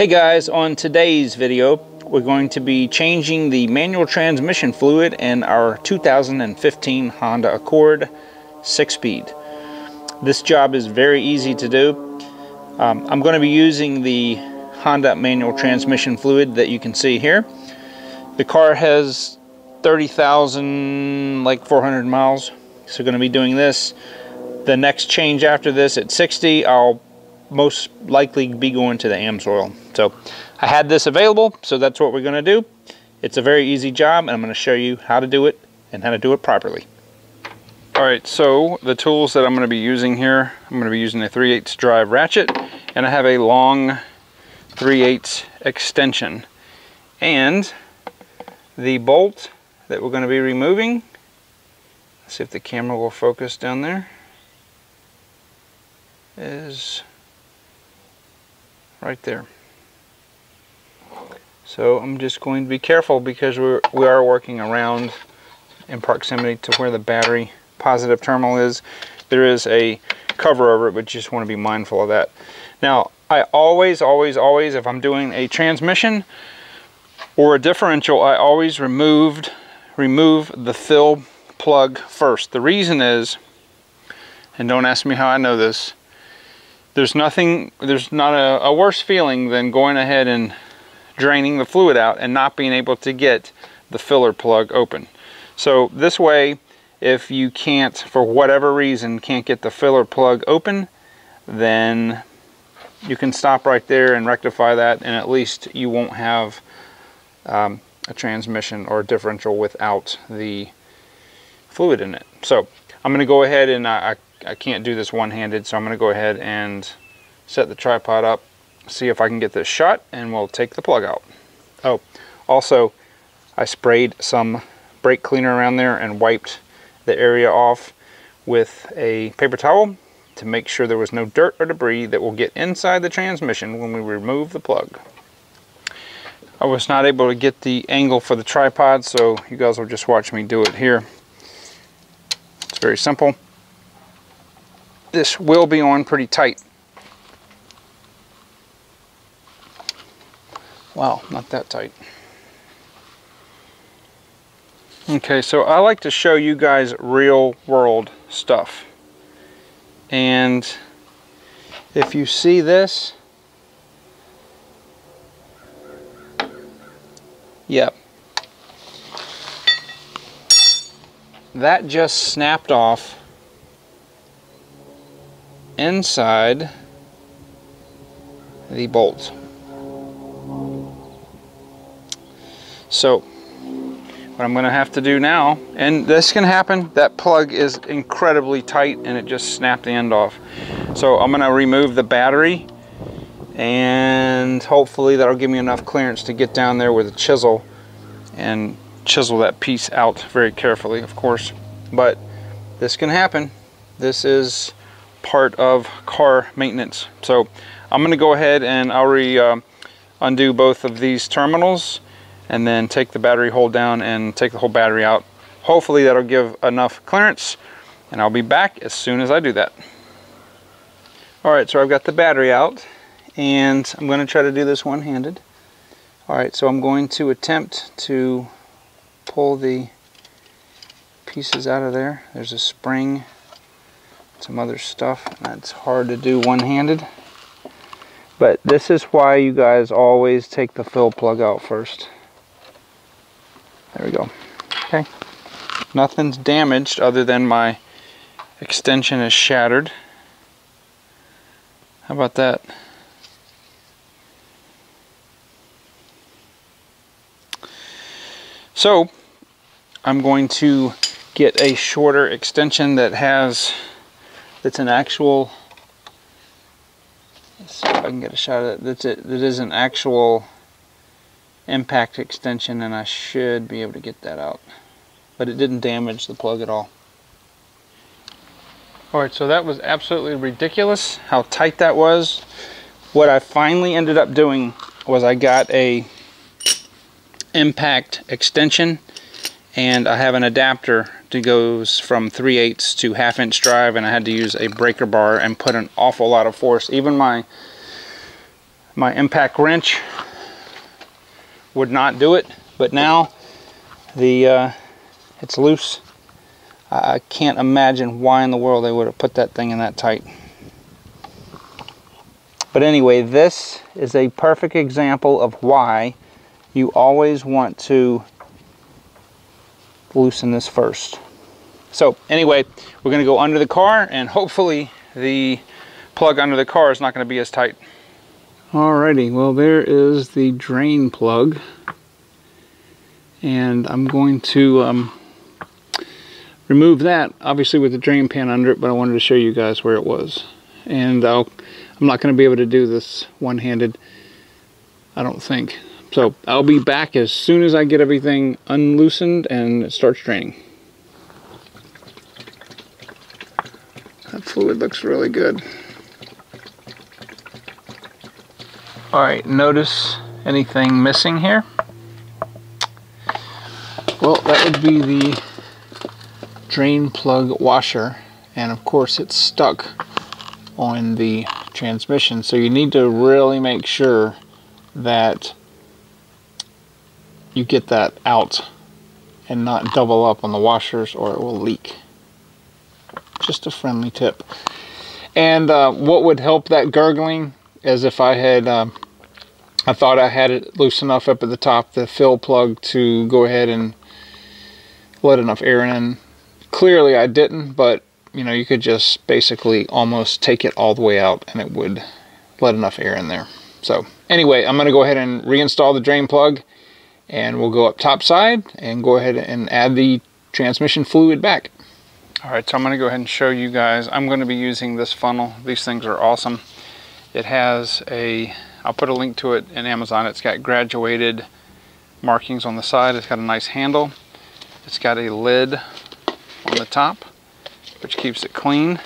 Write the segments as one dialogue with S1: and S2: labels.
S1: Hey guys, on today's video we're going to be changing the manual transmission fluid in our 2015 Honda Accord 6-speed. This job is very easy to do. I'm going to be using the Honda manual transmission fluid that you can see here. The car has 30,000 like 400 miles, so going to be doing this. The next change after this at 60, I'll most likely be going to the AMSOIL. So I had this available, so that's what we're going to do. It's a very easy job, and I'm going to show you how to do it and how to do it properly. Alright, so the tools that I'm going to be using here, I'm going to be using a 3/8 drive ratchet, and I have a long 3/8 extension. And the bolt that we're going to be removing, let's see if the camera will focus down there, is right there. So I'm just going to be careful because we are working around in proximity to where the battery positive terminal is. There is a cover over it, but you just want to be mindful of that. Now, I always, if I'm doing a transmission or a differential, I always remove the fill plug first. The reason is, and don't ask me how I know this, there's not a worse feeling than going ahead and draining the fluid out and not being able to get the filler plug open. So this way, if you can't, for whatever reason, can't get the filler plug open, then you can stop right there and rectify that, and at least you won't have a transmission or a differential without the fluid in it. So I'm going to go ahead and I can't do this one-handed, so I'm going to go ahead and set the tripod up, see if I can get this shot, and we'll take the plug out. Oh, also, I sprayed some brake cleaner around there and wiped the area off with a paper towel to make sure there was no dirt or debris that will get inside the transmission when we remove the plug. I was not able to get the angle for the tripod, so you guys will just watch me do it here. It's very simple. This will be on pretty tight. Wow, not that tight. Okay, so I like to show you guys real world stuff. And if you see this, yep, that just snapped off inside the bolt. So what I'm going to have to do now, and this can happen, that plug is incredibly tight and it just snapped the end off. So I'm going to remove the battery, and hopefully that'll give me enough clearance to get down there with a chisel and chisel that piece out very carefully, of course. But this can happen. This is part of car maintenance. So I'm going to go ahead and I'll undo both of these terminals and then take the battery hold down and take the whole battery out. Hopefully that'll give enough clearance, and I'll be back as soon as I do that. Alright, so I've got the battery out, and I'm going to try to do this one-handed. Alright, so I'm going to attempt to pull the pieces out of there. There's a spring, some other stuff, and that's hard to do one-handed. But this is why you guys always take the fill plug out first. There we go. Okay. Nothing's damaged other than my extension is shattered. How about that? So I'm going to get a shorter extension that's an actual, let's see if I can get a shot at it. That is an actual impact extension, and I should be able to get that out. But it didn't damage the plug at all. Alright, so that was absolutely ridiculous how tight that was. What I finally ended up doing was I got a impact extension, and I have an adapter that goes from 3/8 to 1/2 inch drive, and I had to use a breaker bar and put an awful lot of force. Even my My impact wrench would not do it, but now it's loose. I can't imagine why in the world they would have put that thing in that tight. But anyway, this is a perfect example of why you always want to loosen this first. So anyway, we're going to go under the car, and hopefully the plug under the car is not going to be as tight. Alrighty, well, there is the drain plug, and I'm going to remove that, obviously with the drain pan under it, but I wanted to show you guys where it was. And I'm not going to be able to do this one-handed, I don't think. So I'll be back as soon as I get everything unloosened and it starts draining. That fluid looks really good. Alright, notice anything missing here? Well, that would be the drain plug washer, and of course it's stuck on the transmission, so you need to really make sure that you get that out and not double up on the washers, or it will leak. Just a friendly tip. And what would help that gurgling is if I had I thought I had it loose enough up at the top, the fill plug, to go ahead and let enough air in. Clearly I didn't, but you know, you could just basically almost take it all the way out and it would let enough air in there. So anyway, I'm going to go ahead and reinstall the drain plug, and we'll go up top side and go ahead and add the transmission fluid back. Alright, so I'm going to go ahead and show you guys. I'm going to be using this funnel. These things are awesome. It has I'll put a link to it in Amazon. It's got graduated markings on the side. It's got a nice handle. It's got a lid on the top, which keeps it clean.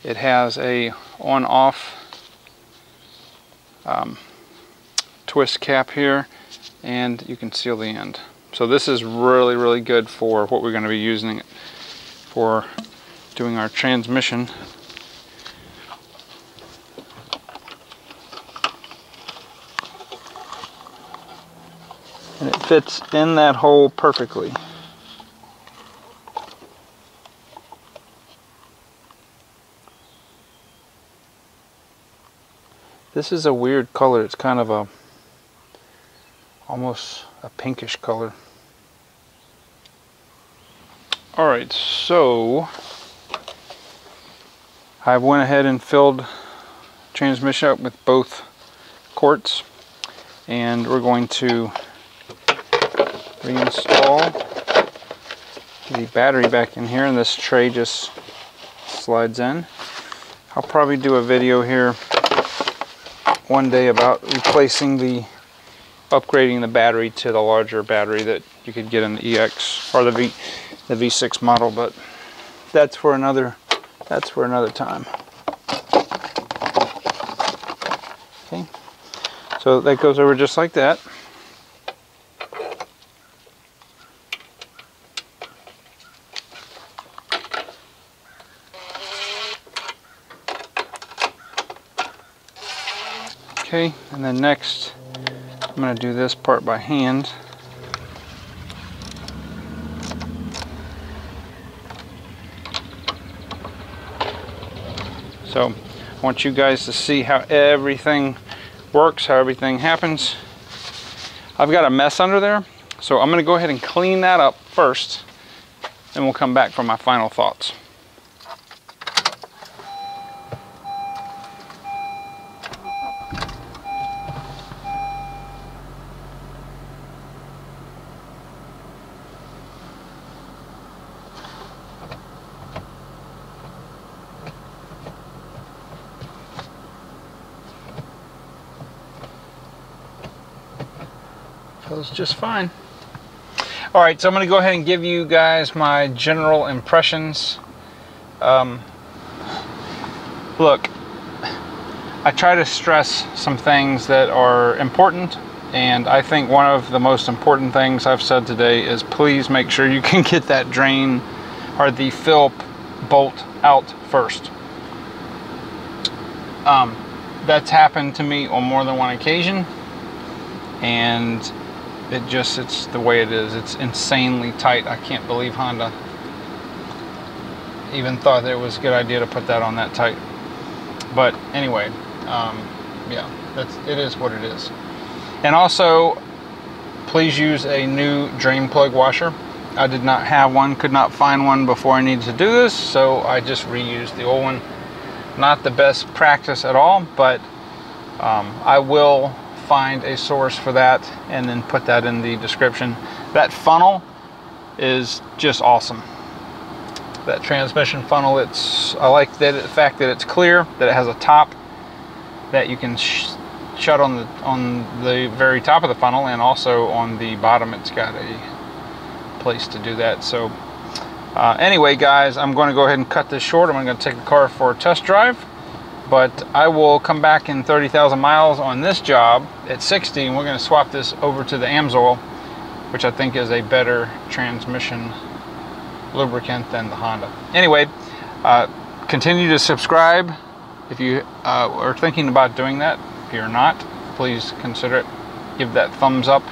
S1: It has a on-off twist cap here, and you can seal the end. So this is really, really good for what we're going to be using it for, doing our transmission. And it fits in that hole perfectly. This is a weird color. It's kind of almost a pinkish color. Alright, so I went ahead and filled transmission up with both quarts, and we're going to reinstall the battery back in here, and this tray just slides in. I'll probably do a video here one day about replacing upgrading the battery to the larger battery that you could get in the EX or the V6 model, but that's for another time. Okay, so that goes over just like that. Okay, and then next I'm going to do this part by hand. So I want you guys to see how everything works, how everything happens. I've got a mess under there, so I'm going to go ahead and clean that up first, and we'll come back for my final thoughts. Feels just fine. Alright, so I'm going to go ahead and give you guys my general impressions. Look, I try to stress some things that are important, and I think one of the most important things I've said today is please make sure you can get that drain or the fill bolt out first. that's happened to me on more than one occasion, and it's the way it is. It's insanely tight. I can't believe Honda even thought that it was a good idea to put that on that tight. But anyway, yeah, it is what it is. And also, please use a new drain plug washer. I did not have one, could not find one before I needed to do this, so I just reused the old one. Not the best practice at all, but I will find a source for that and then put that in the description. That funnel is just awesome. That transmission funnel, I like the fact that it's clear, that it has a top that you can shut on the very top of the funnel, and also on the bottom it's got a place to do that. So anyway guys, I'm going to go ahead and cut this short. I'm going to take the car for a test drive, but I will come back in 30,000 miles on this job at 60, and we're going to swap this over to the AMSOIL, which I think is a better transmission lubricant than the Honda. Anyway, continue to subscribe if you are thinking about doing that. If you're not, please consider it. Give that thumbs up.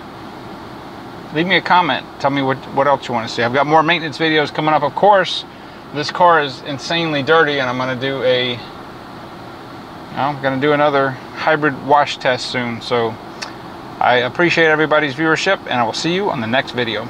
S1: Leave me a comment. Tell me what else you want to see. I've got more maintenance videos coming up, of course. This car is insanely dirty, and I'm going to do another hybrid wash test soon. So I appreciate everybody's viewership, and I will see you on the next video.